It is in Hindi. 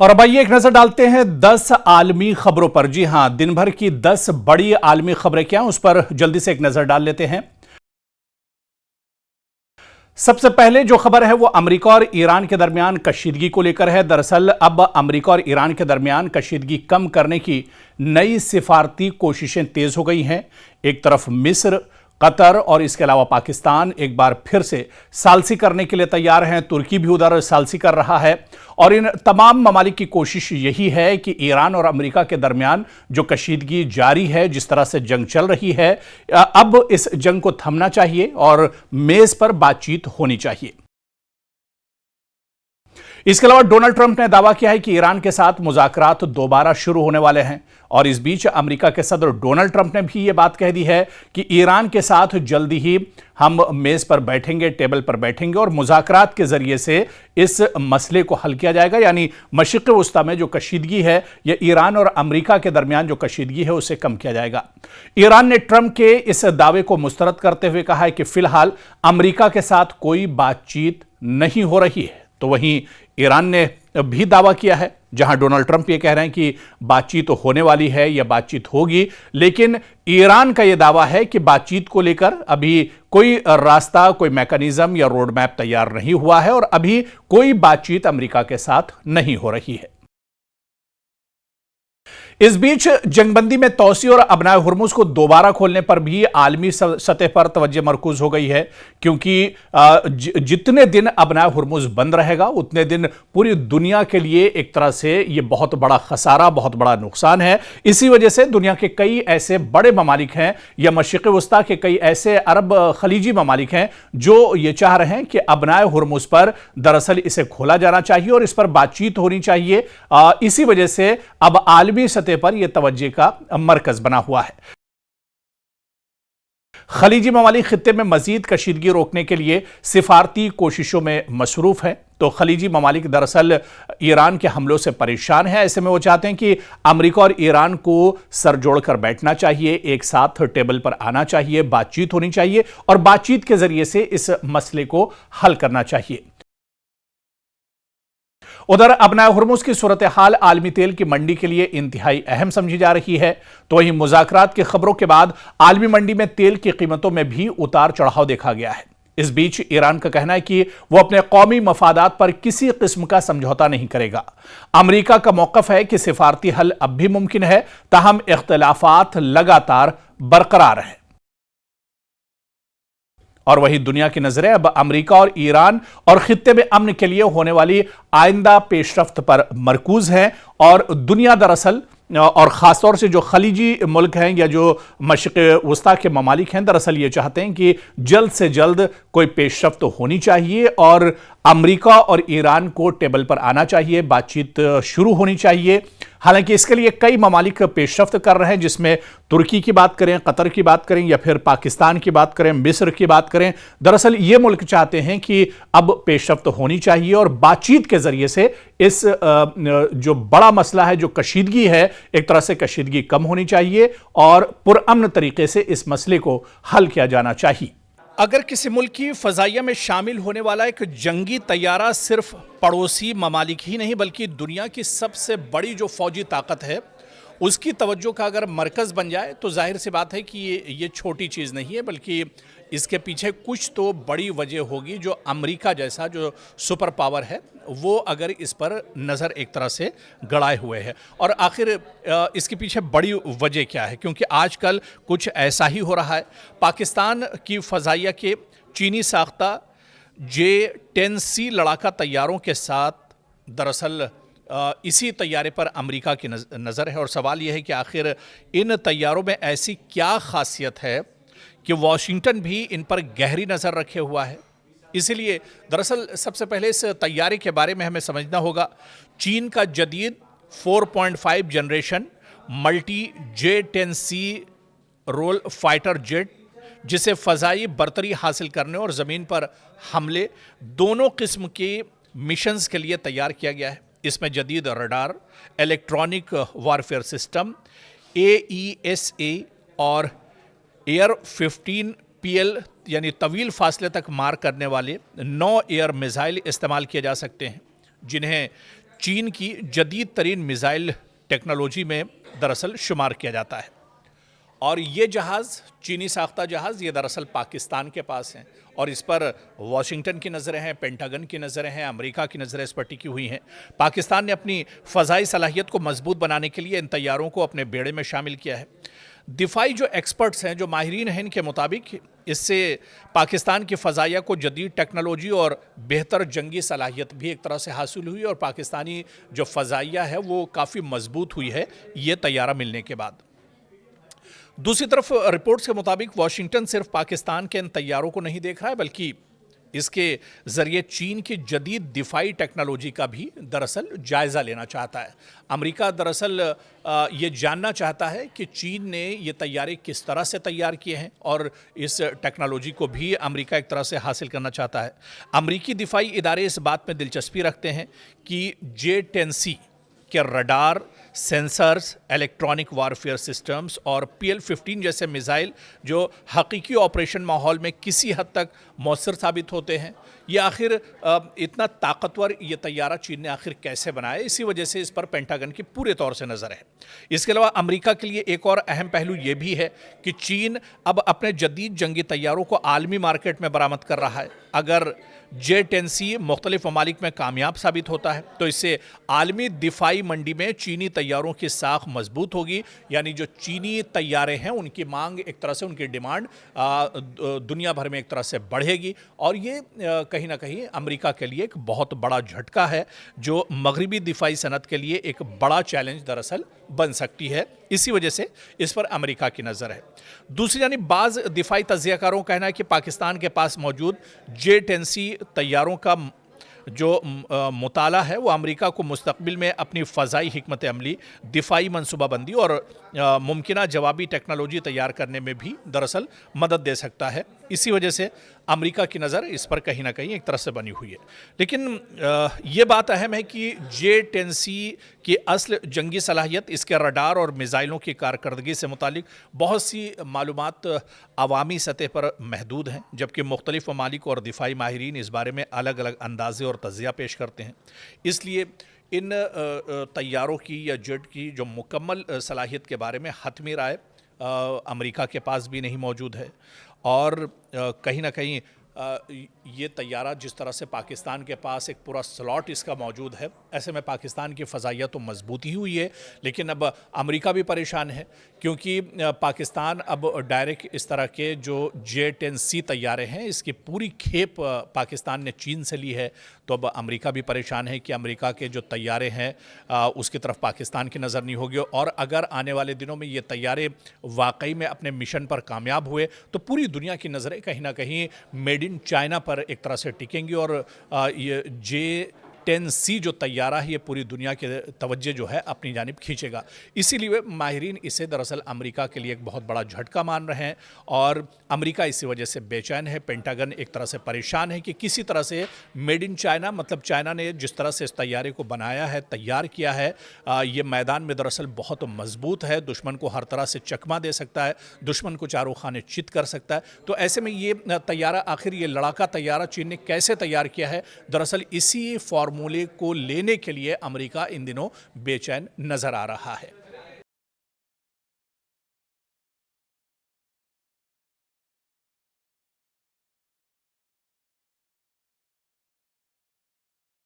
और अब आइए एक नजर डालते हैं 10 आलमी खबरों पर। जी हां, दिन भर की 10 बड़ी आलमी खबरें क्या, उस पर जल्दी से एक नजर डाल लेते हैं। सबसे पहले जो खबर है वो अमेरिका और ईरान के दरमियान कशीदगी को लेकर है। दरअसल अब अमेरिका और ईरान के दरमियान कशीदगी कम करने की नई सिफारती कोशिशें तेज हो गई हैं। एक तरफ मिस्र, कतर और इसके अलावा पाकिस्तान एक बार फिर से सालसी करने के लिए तैयार हैं। तुर्की भी उधर सालसी कर रहा है और इन तमाम ममालिक की कोशिश यही है कि ईरान और अमेरिका के दरमियान जो कशीदगी जारी है, जिस तरह से जंग चल रही है, अब इस जंग को थमना चाहिए और मेज पर बातचीत होनी चाहिए। इसके अलावा डोनाल्ड ट्रंप ने दावा किया है कि ईरान के साथ मुज़ाकरात दोबारा शुरू होने वाले हैं और इस बीच अमेरिका के सदर डोनाल्ड ट्रंप ने भी यह बात कह दी है कि ईरान के साथ जल्दी ही हम मेज पर बैठेंगे, टेबल पर बैठेंगे और मुज़ाकरात के जरिए से इस मसले को हल किया जाएगा। यानी मशरिक़ वस्ता में जो कशीदगी है, यह ईरान और अमेरिका के दरमियान जो कशीदगी है उसे कम किया जाएगा। ईरान ने ट्रंप के इस दावे को मुस्तरद करते हुए कहा है कि फिलहाल अमेरिका के साथ कोई बातचीत नहीं हो रही है। तो वहीं ईरान ने भी दावा किया है, जहां डोनाल्ड ट्रंप ये कह रहे हैं कि बातचीत तो होने वाली है या बातचीत होगी, लेकिन ईरान का यह दावा है कि बातचीत को लेकर अभी कोई रास्ता, कोई मैकेनिज्म या रोड मैप तैयार नहीं हुआ है और अभी कोई बातचीत अमेरिका के साथ नहीं हो रही है। इस बीच जंगबंदी में तोसी और अबनाए हुर्मुज को दोबारा खोलने पर भी आलमी सतह पर तवज्जो मरकूज हो गई है, क्योंकि जितने दिन अबनाए हुर्मुज बंद रहेगा उतने दिन पूरी दुनिया के लिए एक तरह से यह बहुत बड़ा खसारा, बहुत बड़ा नुकसान है। इसी वजह से दुनिया के कई ऐसे बड़े ममालिक हैं या मशरिक़ वस्ता के कई ऐसे अरब खलीजी ममालिक हैं जो ये चाह रहे हैं कि अबनाए हुर्मुज पर दरअसल इसे खोला जाना चाहिए और इस पर बातचीत होनी चाहिए। इसी वजह से अब आलमी सतह पर यह तवज्जो का मरकज बना हुआ है। खलीजी ममालिक खित्ते में मजीद कशीदगी रोकने के लिए सिफारती कोशिशों में मसरूफ है। तो खलीजी ममालिक दरअसल ईरान के हमलों से परेशान है। ऐसे में वो चाहते हैं कि अमेरिका और ईरान को सर जोड़कर बैठना चाहिए, एक साथ टेबल पर आना चाहिए, बातचीत होनी चाहिए और बातचीत के जरिए से इस मसले को हल करना चाहिए। उधर अबनाए हुर्मुज की सूरत हाल आलमी तेल की मंडी के लिए इंतहाई अहम समझी जा रही है। तो वहीं मुज़ाकरात की खबरों के बाद आलमी मंडी में तेल की कीमतों में भी उतार चढ़ाव देखा गया है। इस बीच ईरान का कहना है कि वो अपने कौमी मफादात पर किसी किस्म का समझौता नहीं करेगा। अमेरिका का मौक़िफ़ है कि सिफारती हल अब भी मुमकिन है, ताहम इख्तिलाफात लगातार बरकरार हैं। और वही दुनिया की नजरें अब अमेरिका और ईरान और खित्ते में अमन के लिए होने वाली आइंदा पेशरफ्त पर मरकूज है और दुनिया दरअसल और ख़ासतौर से जो खलीजी मुल्क हैं या जो मशरिक़ वस्ता के ममालिक हैं, दरअसल ये चाहते हैं कि जल्द से जल्द कोई पेशरफ्त होनी चाहिए और अमेरिका और ईरान को टेबल पर आना चाहिए, बातचीत शुरू होनी चाहिए। हालांकि इसके लिए कई ममालिक पेशरफ्त कर रहे हैं, जिसमें तुर्की की बात करें, कतर की बात करें या फिर पाकिस्तान की बात करें, मिस्र की बात करें। दरअसल ये मुल्क चाहते हैं कि अब पेशरफ्त होनी चाहिए और बातचीत के जरिए से इस जो बड़ा मसला है, जो कशीदगी है, एक तरह से कशीदगी कम होनी चाहिए और पुरअमन तरीके से इस मसले को हल किया जाना चाहिए। अगर किसी मुल्क की फ़ज़ाइया में शामिल होने वाला एक जंगी तैयारा सिर्फ पड़ोसी ममालिक ही नहीं बल्कि दुनिया की सबसे बड़ी जो फ़ौजी ताकत है उसकी तवज्जो का अगर मरकज़ बन जाए, तो जाहिर सी बात है कि ये छोटी चीज़ नहीं है, बल्कि इसके पीछे कुछ तो बड़ी वजह होगी। जो अमेरिका जैसा जो सुपर पावर है वो अगर इस पर नज़र एक तरह से गड़ाए हुए है। और आखिर इसके पीछे बड़ी वजह क्या है, क्योंकि आजकल कुछ ऐसा ही हो रहा है। पाकिस्तान की फ़ज़ाइया के चीनी साख्ता J-10C लड़ाका तैयारों के साथ दरअसल इसी तैयारे पर अमेरिका की नज़र है और सवाल यह है कि आखिर इन तैयारों में ऐसी क्या खासियत है कि वॉशिंगटन भी इन पर गहरी नज़र रखे हुआ है। इसीलिए दरअसल सबसे पहले इस तैयारे के बारे में हमें समझना होगा। चीन का जदीद 4.5 generation multi J-10C role fighter jet, जिसे फ़ज़ाई बरतरी हासिल करने और ज़मीन पर हमले दोनों किस्म के मिशंस के लिए तैयार किया गया है। इसमें जदीद radar, electronic warfare system, AESA और एयर 15PL यानी तवील फासले तक मार करने वाले 9 एयर मिसाइल इस्तेमाल किए जा सकते हैं, जिन्हें चीन की जदीद तरीन मिसाइल टेक्नोलॉजी में दरअसल शुमार किया जाता है। और ये जहाज़, चीनी साख्ता जहाज़, ये दरअसल पाकिस्तान के पास हैं और इस पर वाशिंगटन की नज़रें हैं, पेंटागन की नज़रें हैं, अमेरिका की नज़रें इस पर टिकी हुई हैं। पाकिस्तान ने अपनी फ़ज़ाई सलाहियत को मजबूत बनाने के लिए इन तैयारों को अपने बेड़े में शामिल किया है। दिफाई जो एक्सपर्ट्स हैं, जो माहिरीन हैं, इनके मुताबिक इससे पाकिस्तान की फ़ज़ाइया को जदीद टेक्नोलॉजी और बेहतर जंगी सलाहियत भी एक तरह से हासिल हुई और पाकिस्तानी जो फ़ज़ाइया है वो काफ़ी मजबूत हुई है ये तैयारा मिलने के बाद। दूसरी तरफ रिपोर्ट्स के मुताबिक वाशिंगटन सिर्फ पाकिस्तान के इन तैयारों को नहीं देख रहा है, बल्कि इसके ज़रिए चीन की जदीद दिफाई टेक्नोलॉजी का भी दरअसल जायज़ा लेना चाहता है। अमेरिका दरअसल ये जानना चाहता है कि चीन ने ये तैयारे किस तरह से तैयार किए हैं और इस टेक्नोलॉजी को भी अमेरिका एक तरह से हासिल करना चाहता है। अमेरिकी दिफाई इदारे इस बात में दिलचस्पी रखते हैं कि J-10C के radar, sensors, electronic warfare systems और PL-15 जैसे मिसाइल जो हकीकी ऑपरेशन माहौल में किसी हद तक मौसर साबित होते हैं, ये आखिर इतना ताकतवर ये तैयारा चीन ने आखिर कैसे बनाया, इसी वजह से इस पर पेंटागन की पूरे तौर से नज़र है। इसके अलावा अमेरिका के लिए एक और अहम पहलू ये भी है कि चीन अब अपने जदीद जंगी तैयारों को आलमी मार्केट में बरामद कर रहा है। अगर J-10C मुख्तलिफ ममालिक में कामयाब साबित होता है तो इससे आलमी दिफाई मंडी में चीनी तैयारों की साख मजबूत होगी, यानी जो चीनी तैयारे हैं उनकी मांग एक तरह से, उनकी डिमांड दुनिया भर में एक तरह से बढ़ेगी और ये कहीं ना कहीं अमेरिका के लिए एक बहुत बड़ा झटका है जो मगरबी दिफाई सनत के लिए एक बड़ा चैलेंज दरअसल बन सकती है। इसी वजह से इस पर अमेरिका की नज़र है। दूसरी जानिब बाज़ दिफाई तज्ज़ियाकारों का कहना है कि पाकिस्तान के पास मौजूद J-10C तैयारों का जो मुताला है वो अमेरिका को मुस्तकबिल में अपनी फ़ज़ाई हिकमत अमली, दिफाई मनसूबाबंदी और मुमकिना जवाबी टेक्नोलॉजी तैयार करने में भी दरअसल मदद दे सकता है। इसी वजह से अमेरिका की नज़र इस पर कहीं ना कहीं एक तरह से बनी हुई है। लेकिन ये बात अहम है कि J-10C की असल जंगी सलाहियत, इसके रडार और मिसाइलों की कारकर्दगी से मुतालिक बहुत सी मालूमात अवामी सतह पर महदूद हैं, जबकि मुख्तलिफ ममालिक और दिफाई माहिरीन इस बारे में अलग अलग अंदाजे और तज़िया पेश करते हैं। इसलिए इन तैयारों की या जेट की जो मुकम्मल सलाहियत के बारे में हतमी राय अमेरिका के पास भी नहीं मौजूद है और कहीं ना कहीं ये तैयारा जिस तरह से पाकिस्तान के पास एक पूरा स्लॉट इसका मौजूद है, ऐसे में पाकिस्तान की फ़ज़ाइया तो मजबूत ही हुई है, लेकिन अब अमेरिका भी परेशान है क्योंकि पाकिस्तान अब डायरेक्ट इस तरह के जो J-10C तैयारे हैं इसकी पूरी खेप पाकिस्तान ने चीन से ली है। तो अब अमेरिका भी परेशान है कि अमेरिका के जो तैयारे हैं उसकी तरफ पाकिस्तान की नज़र नहीं होगी और अगर आने वाले दिनों में ये तैयारे वाकई में अपने मिशन पर कामयाब हुए तो पूरी दुनिया की नज़रें कहीं ना कहीं मेड इन चाइना पर एक तरह से टिकेंगी और ये J-10C जो तैयारा है ये पूरी दुनिया के तवज्जो जो है अपनी जानिब खींचेगा। इसीलिए माहिरीन इसे दरअसल अमेरिका के लिए एक बहुत बड़ा झटका मान रहे हैं और अमेरिका इसी वजह से बेचैन है। पेंटागन एक तरह से परेशान है कि किसी तरह से मेड इन चाइना, मतलब चाइना ने जिस तरह से इस तैयारे को बनाया है, तैयार किया है, ये मैदान में दरअसल बहुत मजबूत है, दुश्मन को हर तरह से चकमा दे सकता है, दुश्मन को चारों खाने चित कर सकता है। तो ऐसे में ये तैयारा, आखिर ये लड़ाका तैयारा चीन ने कैसे तैयार किया है, दरअसल इसी फॉर्मूले को लेने के लिए अमेरिका इन दिनों बेचैन नजर आ रहा है।